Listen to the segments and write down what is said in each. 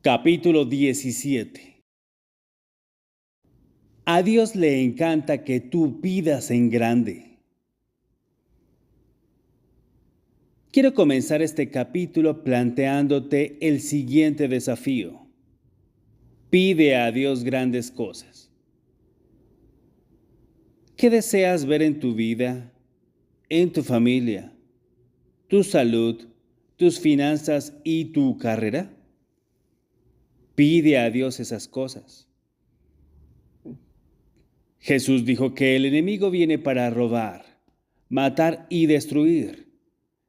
Capítulo 17. A Dios le encanta que tú pidas en grande. Quiero comenzar este capítulo planteándote el siguiente desafío. Pide a Dios grandes cosas. ¿Qué deseas ver en tu vida, en tu familia, tu salud, tus finanzas y tu carrera? Pide a Dios esas cosas. Jesús dijo que el enemigo viene para robar, matar y destruir,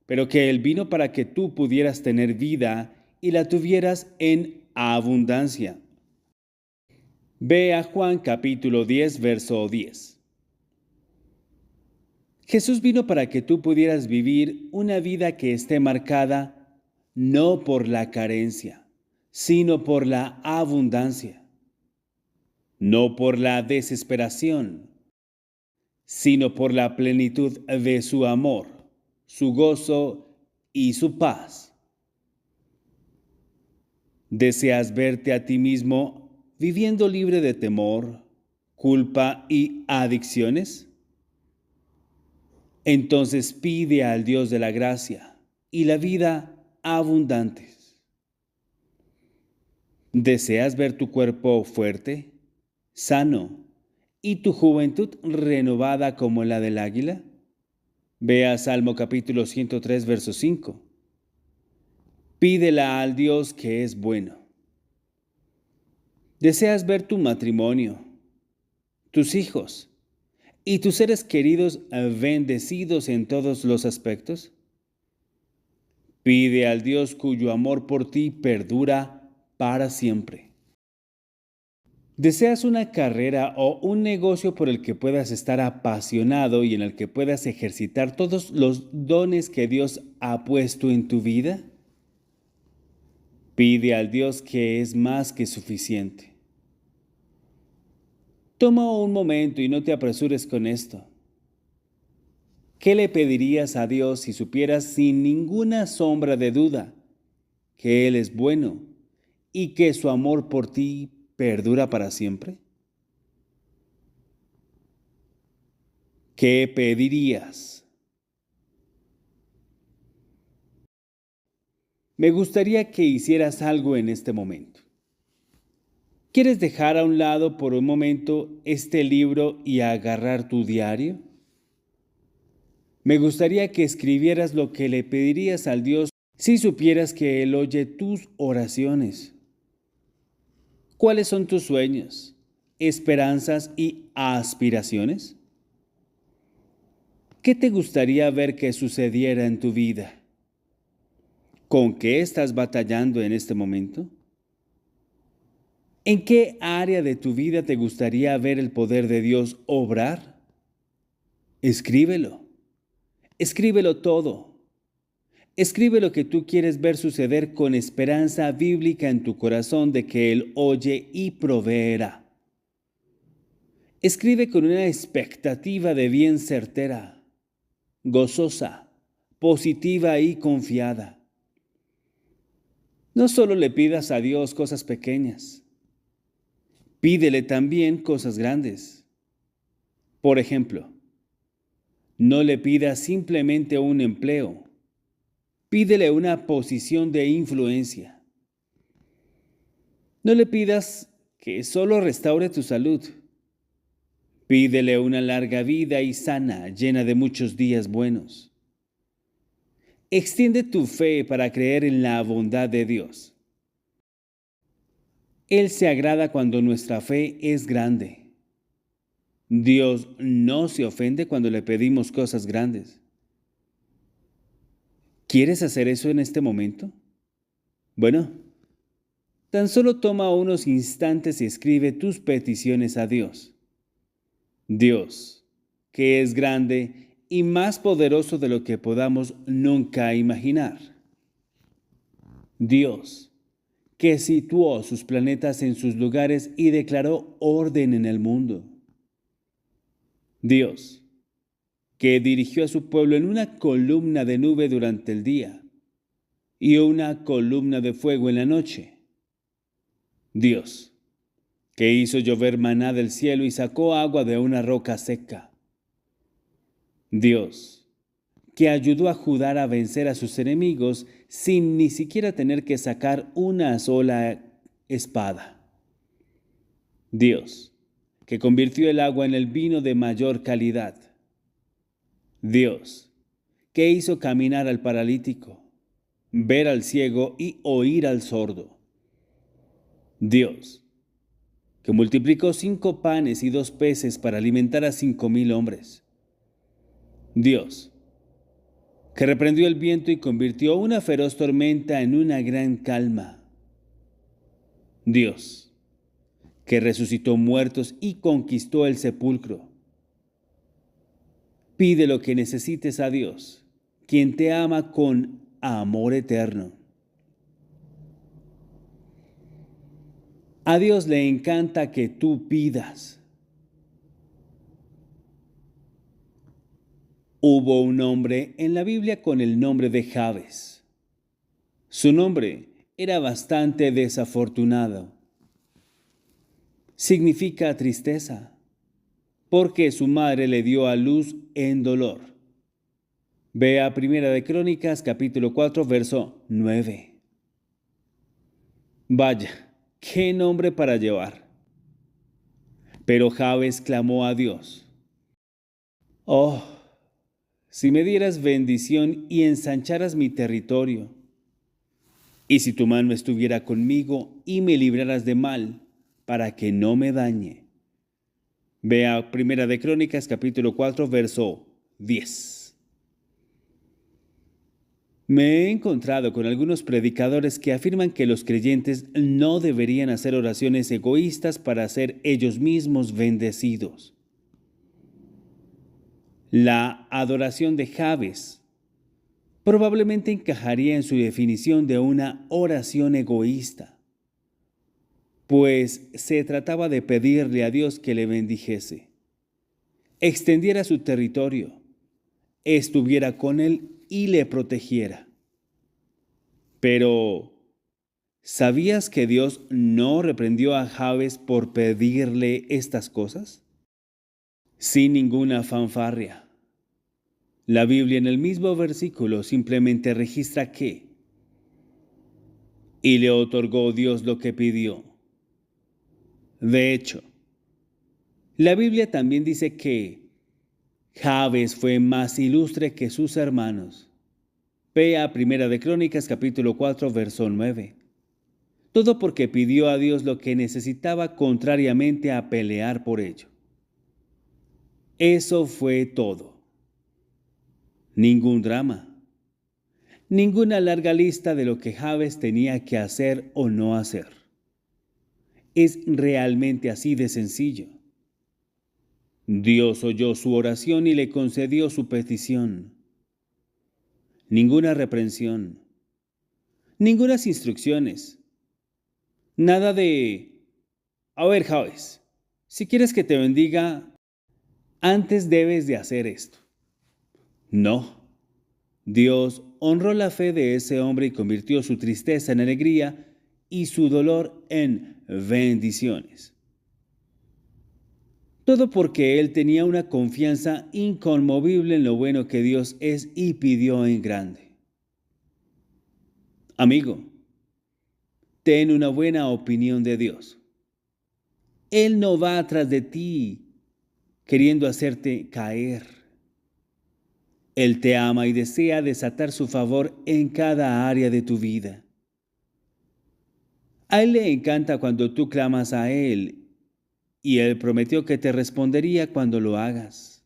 pero que Él vino para que tú pudieras tener vida y la tuvieras en abundancia. Ve a Juan capítulo 10, verso 10. Jesús vino para que tú pudieras vivir una vida que esté marcada no por la carencia, sino por la abundancia, no por la desesperación, sino por la plenitud de su amor, su gozo y su paz. ¿Deseas verte a ti mismo viviendo libre de temor, culpa y adicciones? Entonces pide al Dios de la gracia y la vida abundantes. ¿Deseas ver tu cuerpo fuerte, sano y tu juventud renovada como la del águila? Ve a Salmo capítulo 103, verso 5. Pídela al Dios que es bueno. ¿Deseas ver tu matrimonio, tus hijos y tus seres queridos bendecidos en todos los aspectos? Pide al Dios cuyo amor por ti perdura para siempre. ¿Deseas una carrera o un negocio por el que puedas estar apasionado y en el que puedas ejercitar todos los dones que Dios ha puesto en tu vida? Pide al Dios que es más que suficiente. Toma un momento y no te apresures con esto. ¿Qué le pedirías a Dios si supieras sin ninguna sombra de duda que Él es bueno y que su amor por ti perdura para siempre? ¿Qué pedirías? Me gustaría que hicieras algo en este momento. ¿Quieres dejar a un lado por un momento este libro y agarrar tu diario? Me gustaría que escribieras lo que le pedirías al Dios si supieras que Él oye tus oraciones. ¿Cuáles son tus sueños, esperanzas y aspiraciones? ¿Qué te gustaría ver que sucediera en tu vida? ¿Con qué estás batallando en este momento? ¿En qué área de tu vida te gustaría ver el poder de Dios obrar? Escríbelo. Escríbelo todo. Escribe lo que tú quieres ver suceder con esperanza bíblica en tu corazón de que Él oye y proveerá. Escribe con una expectativa de bien certera, gozosa, positiva y confiada. No solo le pidas a Dios cosas pequeñas, pídele también cosas grandes. Por ejemplo, no le pidas simplemente un empleo, pídele una posición de influencia. No le pidas que solo restaure tu salud, pídele una larga vida y sana, llena de muchos días buenos. Extiende tu fe para creer en la bondad de Dios. Él se agrada cuando nuestra fe es grande. Dios no se ofende cuando le pedimos cosas grandes. ¿Quieres hacer eso en este momento? Bueno, tan solo toma unos instantes y escribe tus peticiones a Dios. Dios, que es grande y más poderoso de lo que podamos nunca imaginar. Dios, que situó sus planetas en sus lugares y declaró orden en el mundo. Dios, que dirigió a su pueblo en una columna de nube durante el día y una columna de fuego en la noche. Dios, que hizo llover maná del cielo y sacó agua de una roca seca. Dios, que ayudó a Judá a vencer a sus enemigos sin ni siquiera tener que sacar una sola espada. Dios, que convirtió el agua en el vino de mayor calidad. Dios, que hizo caminar al paralítico, ver al ciego y oír al sordo. Dios, que multiplicó 5 panes y 2 peces para alimentar a 5,000 hombres. Dios, que reprendió el viento y convirtió una feroz tormenta en una gran calma. Dios, que resucitó muertos y conquistó el sepulcro. Pide lo que necesites a Dios, quien te ama con amor eterno. A Dios le encanta que tú pidas. Hubo un hombre en la Biblia con el nombre de Jabes. Su nombre era bastante desafortunado. Significa tristeza, porque su madre le dio a luz en dolor. Vea Primera de Crónicas, capítulo 4, verso 9. Vaya, qué nombre para llevar. Pero Jabes clamó a Dios: Oh, si me dieras bendición y ensancharas mi territorio, y si tu mano estuviera conmigo y me libraras de mal, para que no me dañe. Vea Primera de Crónicas, capítulo 4, verso 10. Me he encontrado con algunos predicadores que afirman que los creyentes no deberían hacer oraciones egoístas para ser ellos mismos bendecidos. La adoración de Jabes probablemente encajaría en su definición de una oración egoísta, pues se trataba de pedirle a Dios que le bendijese, extendiera su territorio, estuviera con él y le protegiera. Pero, ¿sabías que Dios no reprendió a Jabes por pedirle estas cosas? Sin ninguna fanfarria. La Biblia en el mismo versículo simplemente registra que y le otorgó Dios lo que pidió. De hecho, la Biblia también dice que Jabes fue más ilustre que sus hermanos. Vea Primera de Crónicas, capítulo 4, verso 9. Todo porque pidió a Dios lo que necesitaba contrariamente a pelear por ello. Eso fue todo. Ningún drama. Ninguna larga lista de lo que Jabes tenía que hacer o no hacer. Es realmente así de sencillo. Dios oyó su oración y le concedió su petición. Ninguna reprensión, ningunas instrucciones, nada de: a ver, Jabes, si quieres que te bendiga, antes debes de hacer esto. No. Dios honró la fe de ese hombre y convirtió su tristeza en alegría y su dolor en bendiciones. Todo porque él tenía una confianza inconmovible en lo bueno que Dios es y pidió en grande. Amigo, ten una buena opinión de Dios. Él no va atrás de ti queriendo hacerte caer. Él te ama y desea desatar su favor en cada área de tu vida. A Él le encanta cuando tú clamas a Él, y Él prometió que te respondería cuando lo hagas.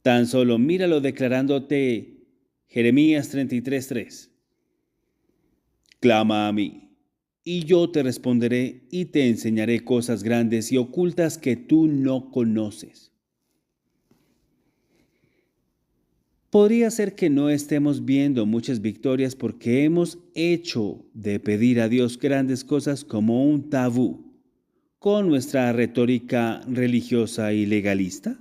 Tan solo míralo declarándote Jeremías 33:3. Clama a mí, y yo te responderé y te enseñaré cosas grandes y ocultas que tú no conoces. Podría ser que no estemos viendo muchas victorias porque hemos hecho de pedir a Dios grandes cosas como un tabú, con nuestra retórica religiosa y legalista.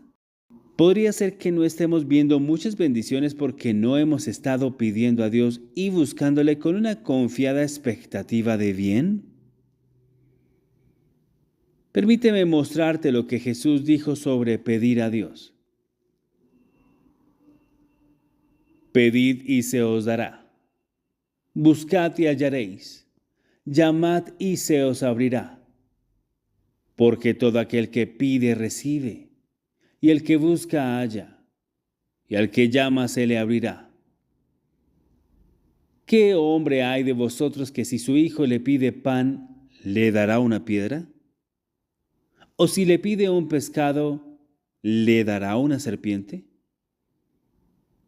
Podría ser que no estemos viendo muchas bendiciones porque no hemos estado pidiendo a Dios y buscándole con una confiada expectativa de bien. Permíteme mostrarte lo que Jesús dijo sobre pedir a Dios. Pedid y se os dará. Buscad y hallaréis. Llamad y se os abrirá. Porque todo aquel que pide recibe, y el que busca halla, y al que llama se le abrirá. ¿Qué hombre hay de vosotros que si su hijo le pide pan, le dará una piedra? ¿O si le pide un pescado, le dará una serpiente?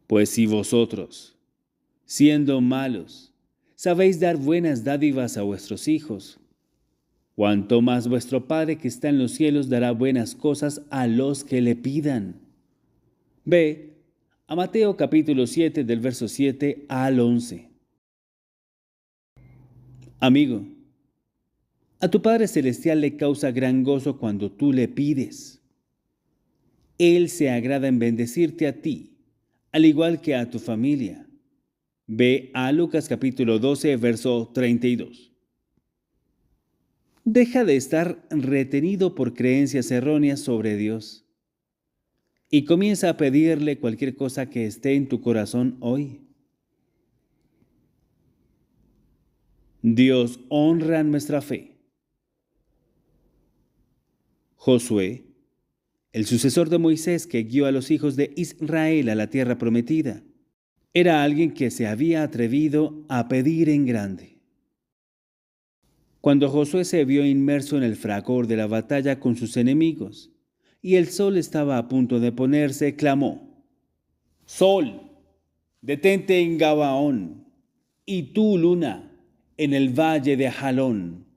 Pues si vosotros, siendo malos, sabéis dar buenas dádivas a vuestros hijos, cuanto más vuestro Padre que está en los cielos dará buenas cosas a los que le pidan. Ve a Mateo capítulo 7 del verso 7 al 11. Amigo, a tu Padre Celestial le causa gran gozo cuando tú le pides. Él se agrada en bendecirte a ti, al igual que a tu familia. Ve a Lucas capítulo 12, verso 32. Deja de estar retenido por creencias erróneas sobre Dios y comienza a pedirle cualquier cosa que esté en tu corazón hoy. Dios honra nuestra fe. Josué, el sucesor de Moisés que guió a los hijos de Israel a la tierra prometida, era alguien que se había atrevido a pedir en grande. Cuando Josué se vio inmerso en el fragor de la batalla con sus enemigos y el sol estaba a punto de ponerse, clamó: Sol, detente en Gabaón, y tú, luna, en el valle de Ajalón.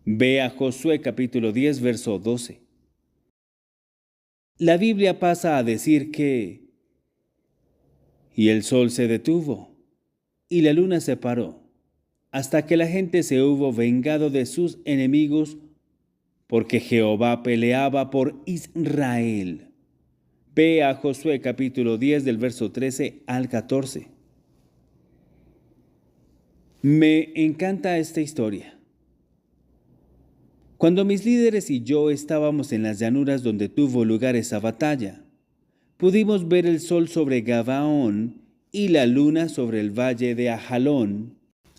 Ve a Josué capítulo 10, verso 12. La Biblia pasa a decir que y el sol se detuvo, y la luna se paró, hasta que la gente se hubo vengado de sus enemigos, porque Jehová peleaba por Israel. Ve a Josué capítulo 10 del verso 13 al 14. Me encanta esta historia. Cuando mis líderes y yo estábamos en las llanuras donde tuvo lugar esa batalla, pudimos ver el sol sobre Gabaón y la luna sobre el valle de Ajalón,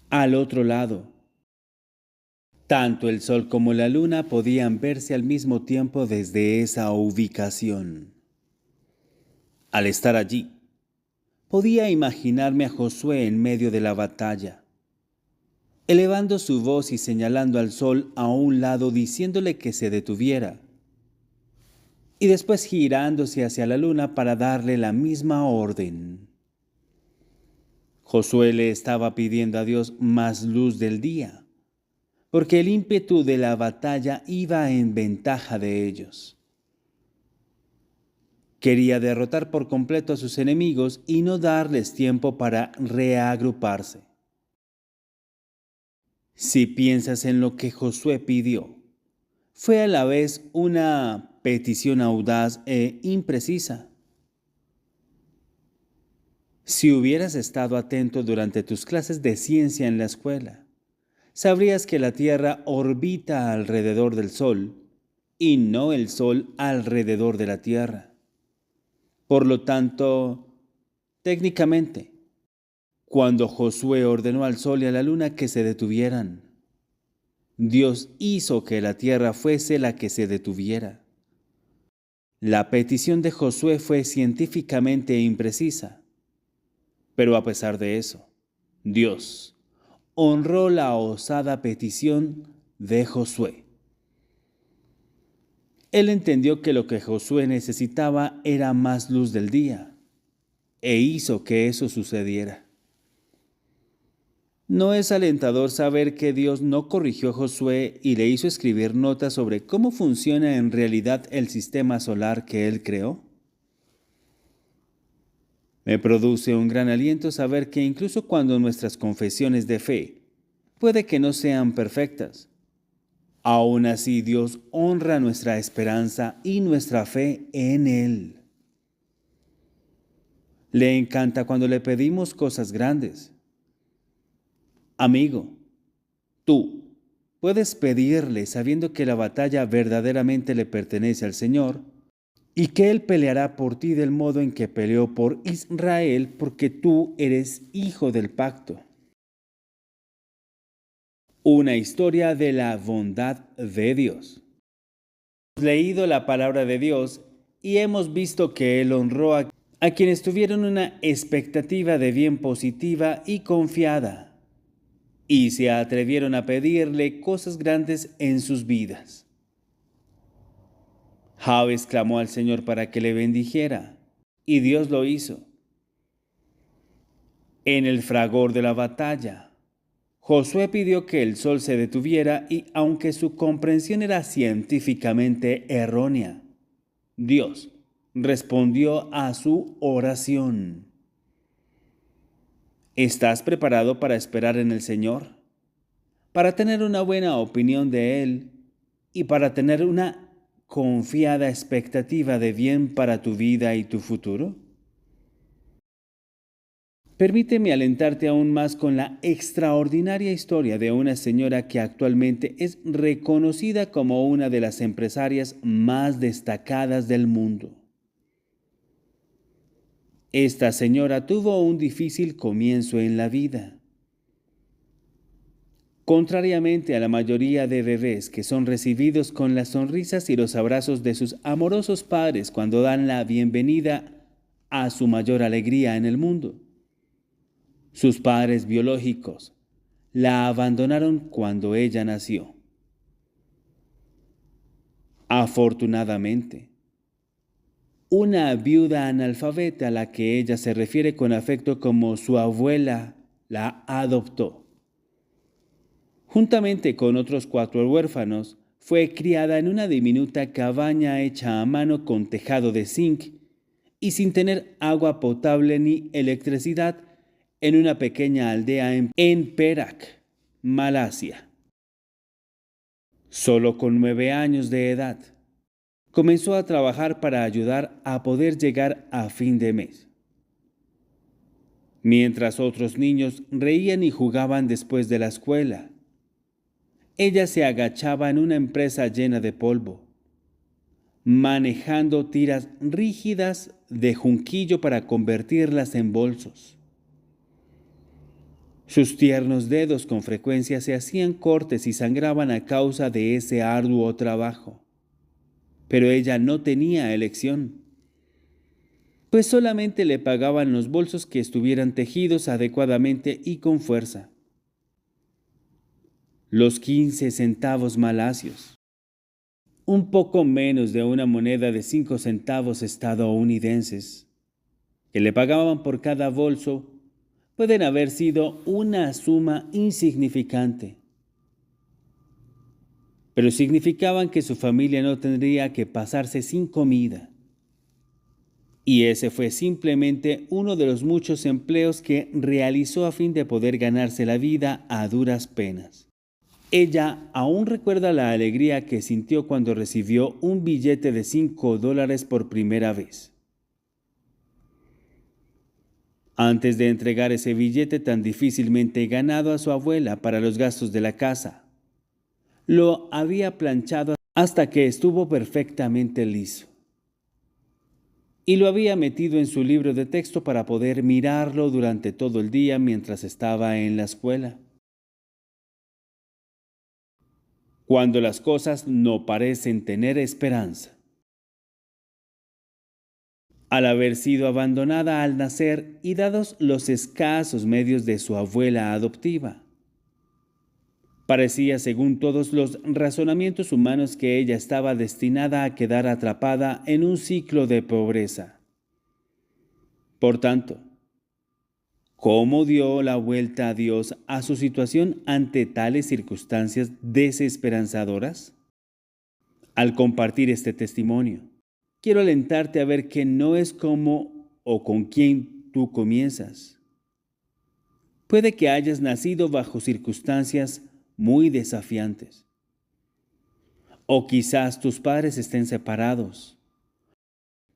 al otro lado. Tanto el sol como la luna podían verse al mismo tiempo desde esa ubicación. Al estar allí, podía imaginarme a Josué en medio de la batalla, elevando su voz y señalando al sol a un lado, diciéndole que se detuviera, y después girándose hacia la luna para darle la misma orden. Josué le estaba pidiendo a Dios más luz del día, porque el ímpetu de la batalla iba en ventaja de ellos. Quería derrotar por completo a sus enemigos y no darles tiempo para reagruparse. Si piensas en lo que Josué pidió, fue a la vez una petición audaz e imprecisa. Si hubieras estado atento durante tus clases de ciencia en la escuela, sabrías que la Tierra orbita alrededor del Sol y no el Sol alrededor de la Tierra. Por lo tanto, técnicamente, cuando Josué ordenó al sol y a la luna que se detuvieran, Dios hizo que la tierra fuese la que se detuviera. La petición de Josué fue científicamente imprecisa, pero a pesar de eso, Dios honró la osada petición de Josué. Él entendió que lo que Josué necesitaba era más luz del día, e hizo que eso sucediera. ¿No es alentador saber que Dios no corrigió a Josué y le hizo escribir notas sobre cómo funciona en realidad el sistema solar que Él creó? Me produce un gran aliento saber que incluso cuando nuestras confesiones de fe puede que no sean perfectas, aún así Dios honra nuestra esperanza y nuestra fe en Él. Le encanta cuando le pedimos cosas grandes. Amigo, tú puedes pedirle sabiendo que la batalla verdaderamente le pertenece al Señor y que Él peleará por ti del modo en que peleó por Israel, porque tú eres hijo del pacto. Una historia de la bondad de Dios. Hemos leído la palabra de Dios y hemos visto que Él honró a quienes tuvieron una expectativa de bien positiva y confiada, y se atrevieron a pedirle cosas grandes en sus vidas. Jabes clamó al Señor para que le bendijera, y Dios lo hizo. En el fragor de la batalla, Josué pidió que el sol se detuviera y, aunque su comprensión era científicamente errónea, Dios respondió a su oración. ¿Estás preparado para esperar en el Señor? Para tener una buena opinión de Él y para tener una confiada expectativa de bien para tu vida y tu futuro? Permíteme alentarte aún más con la extraordinaria historia de una señora que actualmente es reconocida como una de las empresarias más destacadas del mundo. Esta señora tuvo un difícil comienzo en la vida. Contrariamente a la mayoría de bebés que son recibidos con las sonrisas y los abrazos de sus amorosos padres cuando dan la bienvenida a su mayor alegría en el mundo, sus padres biológicos la abandonaron cuando ella nació. Afortunadamente, una viuda analfabeta a la que ella se refiere con afecto como su abuela la adoptó. Juntamente con otros 4 huérfanos, fue criada en una diminuta cabaña hecha a mano con tejado de zinc y sin tener agua potable ni electricidad en una pequeña aldea en Perak, Malasia. Solo con 9 años de edad, comenzó a trabajar para ayudar a poder llegar a fin de mes. Mientras otros niños reían y jugaban después de la escuela, ella se agachaba en una empresa llena de polvo, manejando tiras rígidas de junquillo para convertirlas en bolsos. Sus tiernos dedos con frecuencia se hacían cortes y sangraban a causa de ese arduo trabajo. Pero ella no tenía elección, pues solamente le pagaban los bolsos que estuvieran tejidos adecuadamente y con fuerza. Los 15 centavos malasios, un poco menos de una moneda de 5 centavos estadounidenses, que le pagaban por cada bolso, pueden haber sido una suma insignificante, pero significaban que su familia no tendría que pasarse sin comida. Y ese fue simplemente uno de los muchos empleos que realizó a fin de poder ganarse la vida a duras penas. Ella aún recuerda la alegría que sintió cuando recibió un billete de $5 por primera vez. Antes de entregar ese billete tan difícilmente ganado a su abuela para los gastos de la casa, lo había planchado hasta que estuvo perfectamente liso. Y lo había metido en su libro de texto para poder mirarlo durante todo el día mientras estaba en la escuela. Cuando las cosas no parecen tener esperanza. Al haber sido abandonada al nacer y dados los escasos medios de su abuela adoptiva, parecía, según todos los razonamientos humanos, que ella estaba destinada a quedar atrapada en un ciclo de pobreza. Por tanto, ¿cómo dio la vuelta a Dios a su situación ante tales circunstancias desesperanzadoras? Al compartir este testimonio, quiero alentarte a ver que no es cómo o con quién tú comienzas. Puede que hayas nacido bajo circunstancias muy desafiantes. O quizás tus padres estén separados.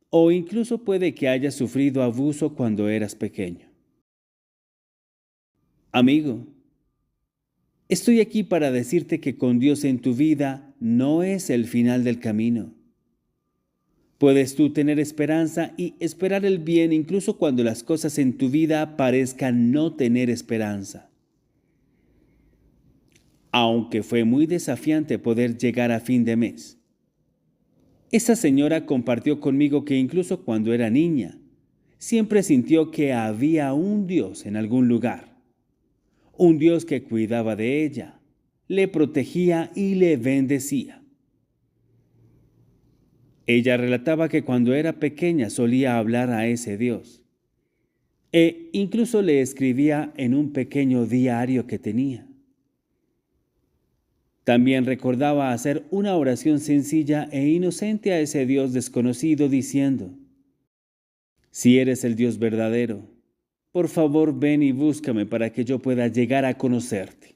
O incluso puede que hayas sufrido abuso cuando eras pequeño. Amigo, Estoy aquí para decirte que con Dios en tu vida no es el final del camino. Puedes tú tener esperanza y esperar el bien incluso cuando las cosas en tu vida parezcan no tener esperanza. Aunque fue muy desafiante poder llegar a fin de mes. Esa señora compartió conmigo que incluso cuando era niña, siempre sintió que había un Dios en algún lugar. Un Dios que cuidaba de ella, le protegía y le bendecía. Ella relataba que cuando era pequeña solía hablar a ese Dios. E incluso le escribía en un pequeño diario que tenía. También recordaba hacer una oración sencilla e inocente a ese Dios desconocido diciendo: si eres el Dios verdadero, por favor ven y búscame para que yo pueda llegar a conocerte.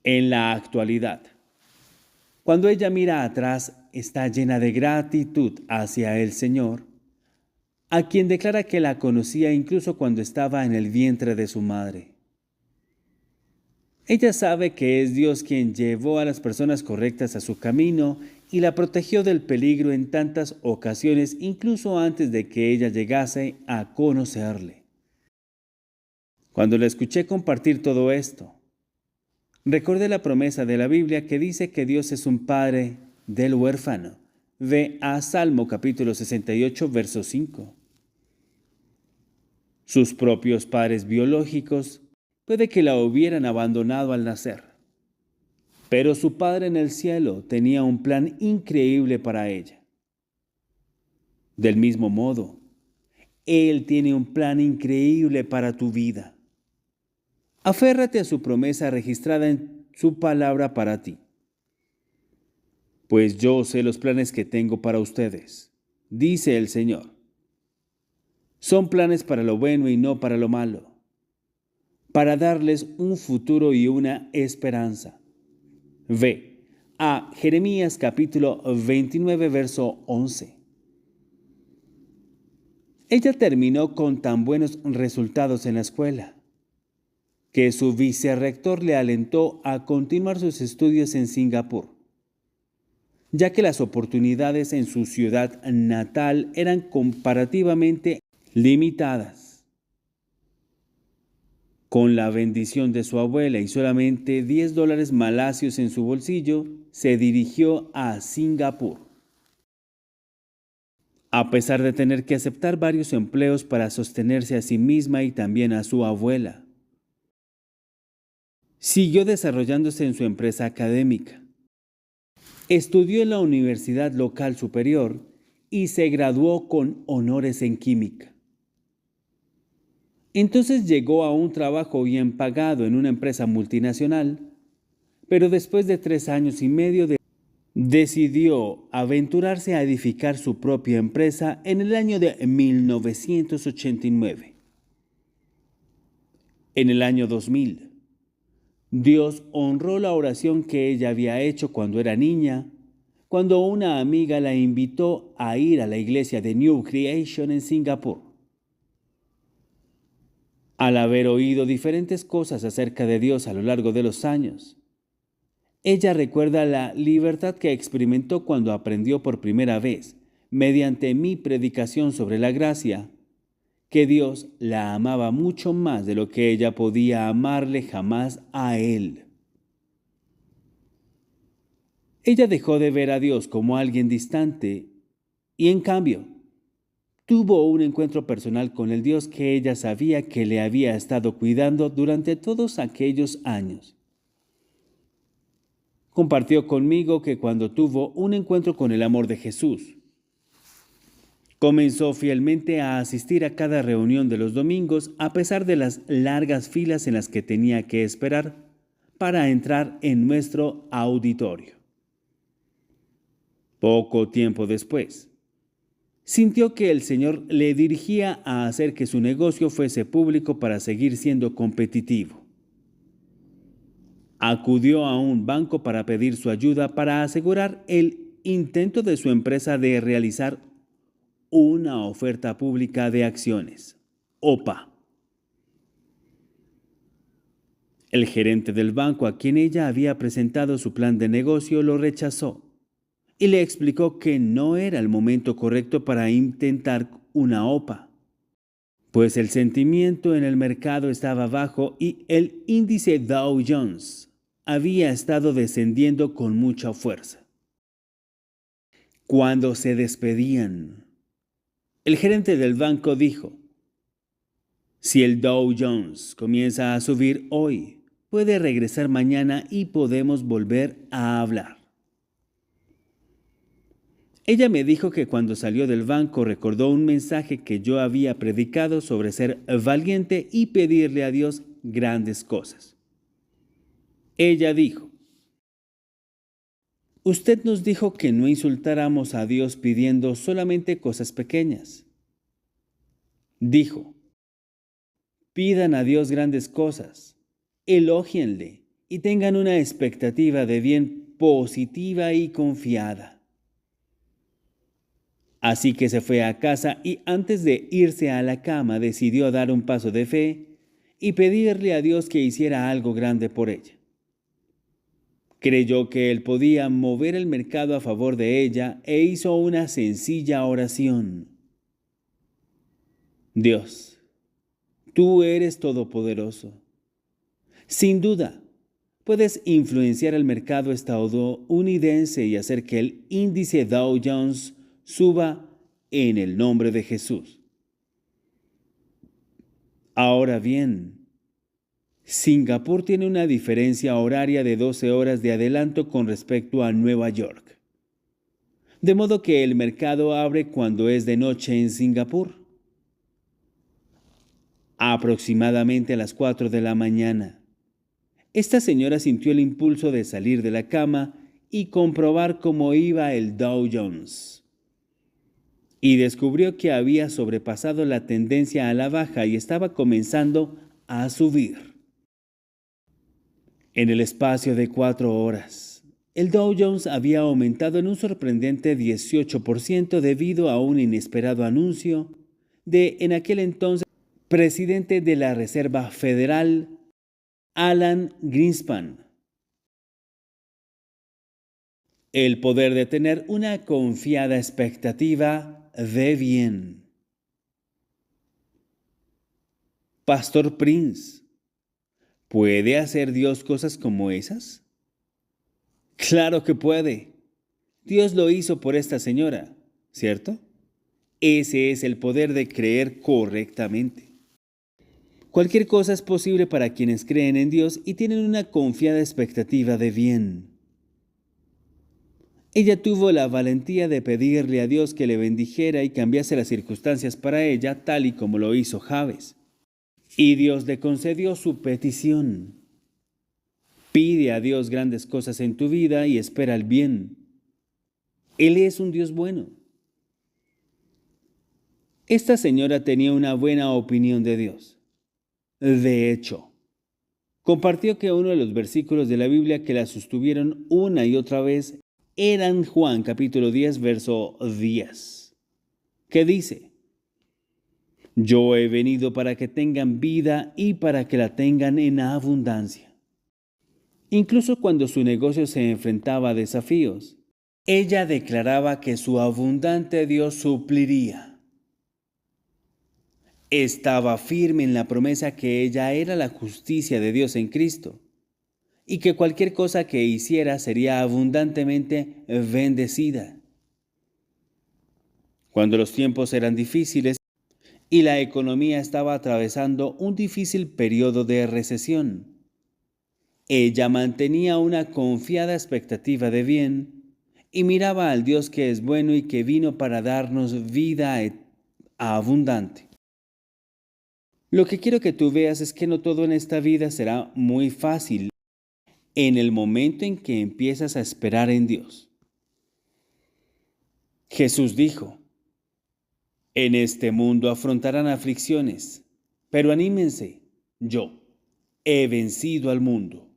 En la actualidad, cuando ella mira atrás, está llena de gratitud hacia el Señor, a quien declara que la conocía incluso cuando estaba en el vientre de su madre. Ella sabe que es Dios quien llevó a las personas correctas a su camino y la protegió del peligro en tantas ocasiones, incluso antes de que ella llegase a conocerle. Cuando la escuché compartir todo esto, recordé la promesa de la Biblia que dice que Dios es un padre del huérfano. Ve a Salmo capítulo 68, verso 5. Sus propios padres biológicos puede que la hubieran abandonado al nacer, pero su Padre en el cielo tenía un plan increíble para ella. Del mismo modo, Él tiene un plan increíble para tu vida. Aférrate a su promesa registrada en su palabra para ti. Pues yo sé los planes que tengo para ustedes, dice el Señor. Son planes para lo bueno y no para lo malo, para darles un futuro y una esperanza. Ve a Jeremías capítulo 29, verso 11. Ella terminó con tan buenos resultados en la escuela, que su vicerrector le alentó a continuar sus estudios en Singapur, ya que las oportunidades en su ciudad natal eran comparativamente limitadas. Con la bendición de su abuela y solamente $10 malasios en su bolsillo, se dirigió a Singapur. A pesar de tener que aceptar varios empleos para sostenerse a sí misma y también a su abuela, siguió desarrollándose en su empresa académica. Estudió en la Universidad Local Superior y se graduó con honores en química. Entonces llegó a un trabajo bien pagado en una empresa multinacional, pero después de 3 años y medio decidió aventurarse a edificar su propia empresa en el año de 1989. En el año 2000, Dios honró la oración que ella había hecho cuando era niña, cuando una amiga la invitó a ir a la iglesia de New Creation en Singapur. Al haber oído diferentes cosas acerca de Dios a lo largo de los años, ella recuerda la libertad que experimentó cuando aprendió por primera vez, mediante mi predicación sobre la gracia, que Dios la amaba mucho más de lo que ella podía amarle jamás a Él. Ella dejó de ver a Dios como alguien distante y, en cambio, tuvo un encuentro personal con el Dios que ella sabía que le había estado cuidando durante todos aquellos años. Compartió conmigo que cuando tuvo un encuentro con el amor de Jesús, comenzó fielmente a asistir a cada reunión de los domingos a pesar de las largas filas en las que tenía que esperar para entrar en nuestro auditorio. Poco tiempo después, sintió que el Señor le dirigía a hacer que su negocio fuese público para seguir siendo competitivo. Acudió a un banco para pedir su ayuda para asegurar el intento de su empresa de realizar una oferta pública de acciones, OPA. El gerente del banco a quien ella había presentado su plan de negocio lo rechazó y le explicó que no era el momento correcto para intentar una OPA, pues el sentimiento en el mercado estaba bajo y el índice Dow Jones había estado descendiendo con mucha fuerza. Cuando se despedían, el gerente del banco dijo: si el Dow Jones comienza a subir hoy, puede regresar mañana y podemos volver a hablar. Ella me dijo que cuando salió del banco recordó un mensaje que yo había predicado sobre ser valiente y pedirle a Dios grandes cosas. Ella dijo: usted nos dijo que no insultáramos a Dios pidiendo solamente cosas pequeñas. Dijo: pidan a Dios grandes cosas, elógienle y tengan una expectativa de bien positiva y confiada. Así que se fue a casa y antes de irse a la cama decidió dar un paso de fe y pedirle a Dios que hiciera algo grande por ella. Creyó que él podía mover el mercado a favor de ella e hizo una sencilla oración. Dios, tú eres todopoderoso. Sin duda, puedes influenciar el mercado estadounidense y hacer que el índice Dow Jones suba en el nombre de Jesús. Ahora bien, Singapur tiene una diferencia horaria de 12 horas de adelanto con respecto a Nueva York. De modo que el mercado abre cuando es de noche en Singapur, aproximadamente a las 4 de la mañana. Esta señora sintió el impulso de salir de la cama y comprobar cómo iba el Dow Jones. Y descubrió que había sobrepasado la tendencia a la baja y estaba comenzando a subir. En el espacio de 4 horas, el Dow Jones había aumentado en un sorprendente 18% debido a un inesperado anuncio de, en aquel entonces, presidente de la Reserva Federal, Alan Greenspan. El poder de tener una confiada expectativa de bien. Pastor Prince, ¿puede hacer Dios cosas como esas? Claro que puede. Dios lo hizo por esta señora, ¿cierto? Ese es el poder de creer correctamente. Cualquier cosa es posible para quienes creen en Dios y tienen una confiada expectativa de bien. Ella tuvo la valentía de pedirle a Dios que le bendijera y cambiase las circunstancias para ella, tal y como lo hizo Jabes. Y Dios le concedió su petición. Pide a Dios grandes cosas en tu vida y espera el bien. Él es un Dios bueno. Esta señora tenía una buena opinión de Dios. De hecho, compartió que uno de los versículos de la Biblia que la sostuvieron una y otra vez eran Juan capítulo 10, verso 10, que dice: yo he venido para que tengan vida y para que la tengan en abundancia. Incluso cuando su negocio se enfrentaba a desafíos, ella declaraba que su abundante Dios supliría. Estaba firme en la promesa que ella era la justicia de Dios en Cristo y que cualquier cosa que hiciera sería abundantemente bendecida. Cuando los tiempos eran difíciles y la economía estaba atravesando un difícil periodo de recesión, ella mantenía una confiada expectativa de bien y miraba al Dios que es bueno y que vino para darnos vida abundante. Lo que quiero que tú veas es que no todo en esta vida será muy fácil en el momento en que empiezas a esperar en Dios. Jesús dijo: en este mundo afrontarán aflicciones, pero anímense, yo he vencido al mundo.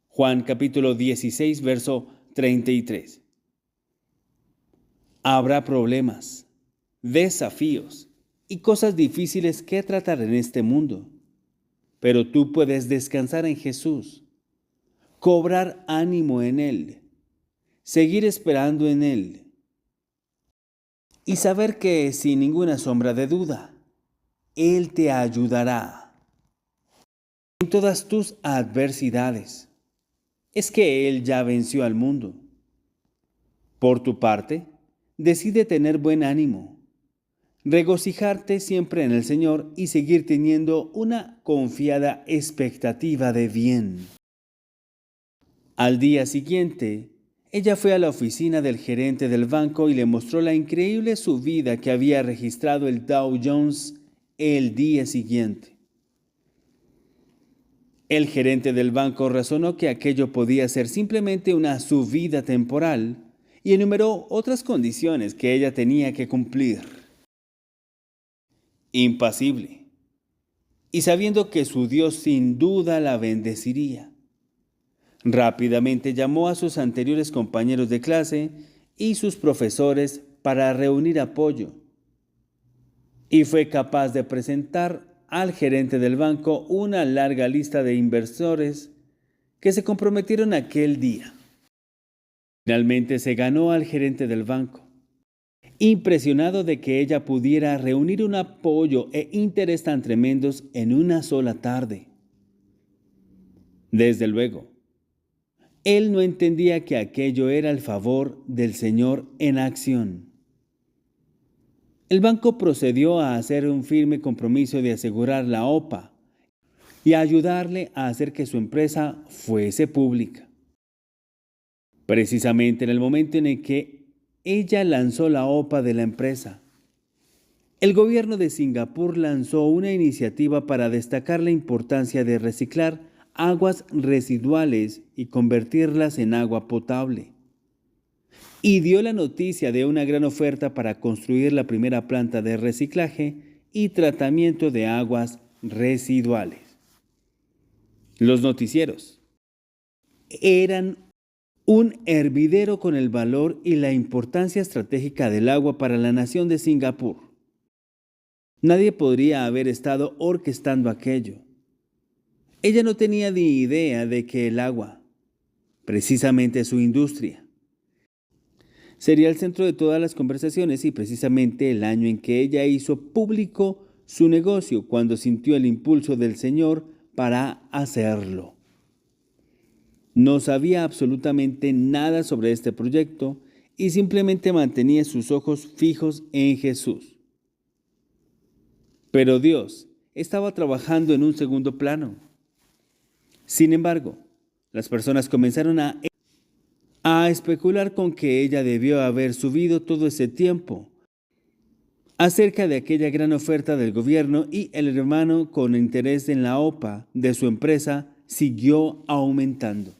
Juan capítulo 16, verso 33. Habrá problemas, desafíos y cosas difíciles que tratar en este mundo, pero tú puedes descansar en Jesús, cobrar ánimo en Él, seguir esperando en Él y saber que sin ninguna sombra de duda, Él te ayudará en todas tus adversidades. Es que Él ya venció al mundo. Por tu parte, decide tener buen ánimo, regocijarte siempre en el Señor y seguir teniendo una confiada expectativa de bien. Al día siguiente, ella fue a la oficina del gerente del banco y le mostró la increíble subida que había registrado el Dow Jones el día siguiente. El gerente del banco razonó que aquello podía ser simplemente una subida temporal y enumeró otras condiciones que ella tenía que cumplir. Impasible, y sabiendo que su Dios sin duda la bendeciría, rápidamente llamó a sus anteriores compañeros de clase y sus profesores para reunir apoyo, y fue capaz de presentar al gerente del banco una larga lista de inversores que se comprometieron aquel día. Finalmente se ganó al gerente del banco, impresionado de que ella pudiera reunir un apoyo e interés tan tremendos en una sola tarde. Desde luego, él no entendía que aquello era el favor del Señor en acción. El banco procedió a hacer un firme compromiso de asegurar la OPA y a ayudarle a hacer que su empresa fuese pública. Precisamente en el momento en el que ella lanzó la OPA de la empresa, el gobierno de Singapur lanzó una iniciativa para destacar la importancia de reciclar aguas residuales y convertirlas en agua potable. Y dio la noticia de una gran oferta para construir la primera planta de reciclaje y tratamiento de aguas residuales. Los noticieros eran un hervidero con el valor y la importancia estratégica del agua para la nación de Singapur. Nadie podría haber estado orquestando aquello. Ella no tenía ni idea de que el agua, precisamente su industria, sería el centro de todas las conversaciones y precisamente el año en que ella hizo público su negocio cuando sintió el impulso del Señor para hacerlo. No sabía absolutamente nada sobre este proyecto y simplemente mantenía sus ojos fijos en Jesús. Pero Dios estaba trabajando en un segundo plano. Sin embargo, las personas comenzaron a especular con que ella debió haber subido todo ese tiempo acerca de aquella gran oferta del gobierno y el hermano con interés en la OPA de su empresa siguió aumentando.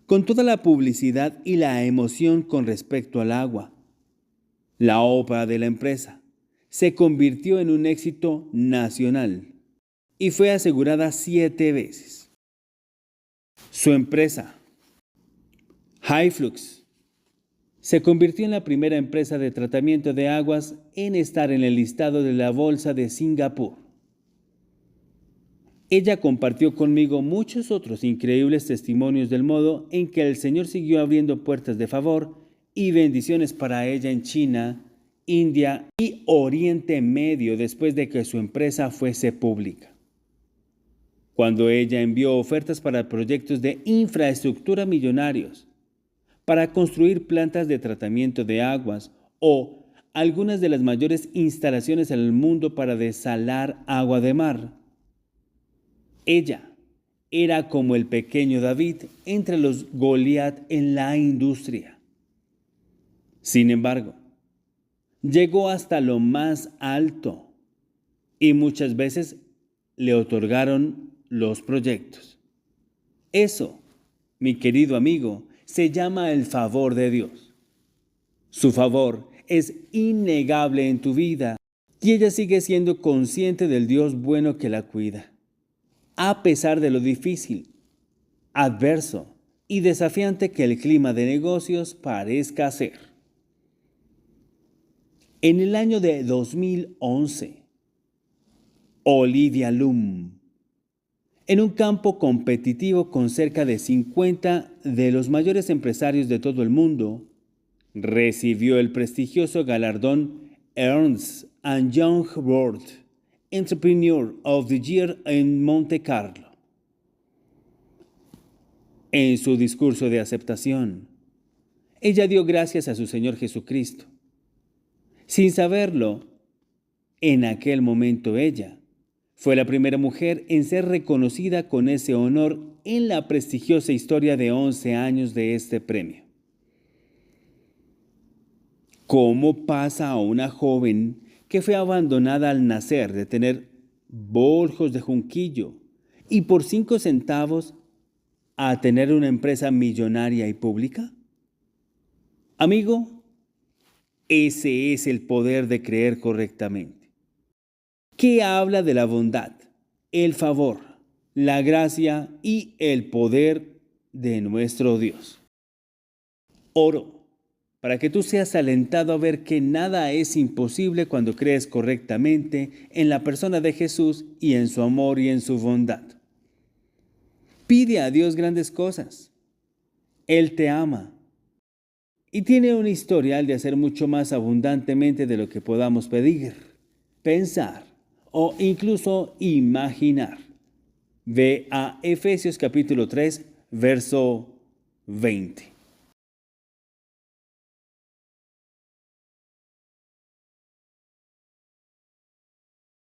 Con toda la publicidad y la emoción con respecto al agua, la OPA de la empresa se convirtió en un éxito nacional y fue asegurada 7 veces. Su empresa, HyFlux, se convirtió en la primera empresa de tratamiento de aguas en estar en el listado de la Bolsa de Singapur. Ella compartió conmigo muchos otros increíbles testimonios del modo en que el Señor siguió abriendo puertas de favor y bendiciones para ella en China, India y Oriente Medio después de que su empresa fuese pública. Cuando ella envió ofertas para proyectos de infraestructura millonarios, para construir plantas de tratamiento de aguas o algunas de las mayores instalaciones en el mundo para desalar agua de mar, ella era como el pequeño David entre los Goliat en la industria. Sin embargo, llegó hasta lo más alto y muchas veces le otorgaron los proyectos. Eso, mi querido amigo, se llama el favor de Dios. Su favor es innegable en tu vida y ella sigue siendo consciente del Dios bueno que la cuida, a pesar de lo difícil, adverso y desafiante que el clima de negocios parezca ser. En el año de 2011, Olivia Lum. En un campo competitivo con cerca de 50 de los mayores empresarios de todo el mundo, recibió el prestigioso galardón Ernst Young World Entrepreneur of the Year en Monte Carlo. En su discurso de aceptación, ella dio gracias a su Señor Jesucristo. Sin saberlo, en aquel momento ella fue la primera mujer en ser reconocida con ese honor en la prestigiosa historia de 11 años de este premio. ¿Cómo pasa a una joven que fue abandonada al nacer de tener bolsos de junquillo y por 5 centavos a tener una empresa millonaria y pública? Amigo, ese es el poder de creer correctamente, que habla de la bondad, el favor, la gracia y el poder de nuestro Dios. Oro para que tú seas alentado a ver que nada es imposible cuando crees correctamente en la persona de Jesús y en su amor y en su bondad. Pide a Dios grandes cosas. Él te ama y tiene un historial de hacer mucho más abundantemente de lo que podamos pedir, pensar o incluso imaginar. Ve a Efesios capítulo 3, verso 20.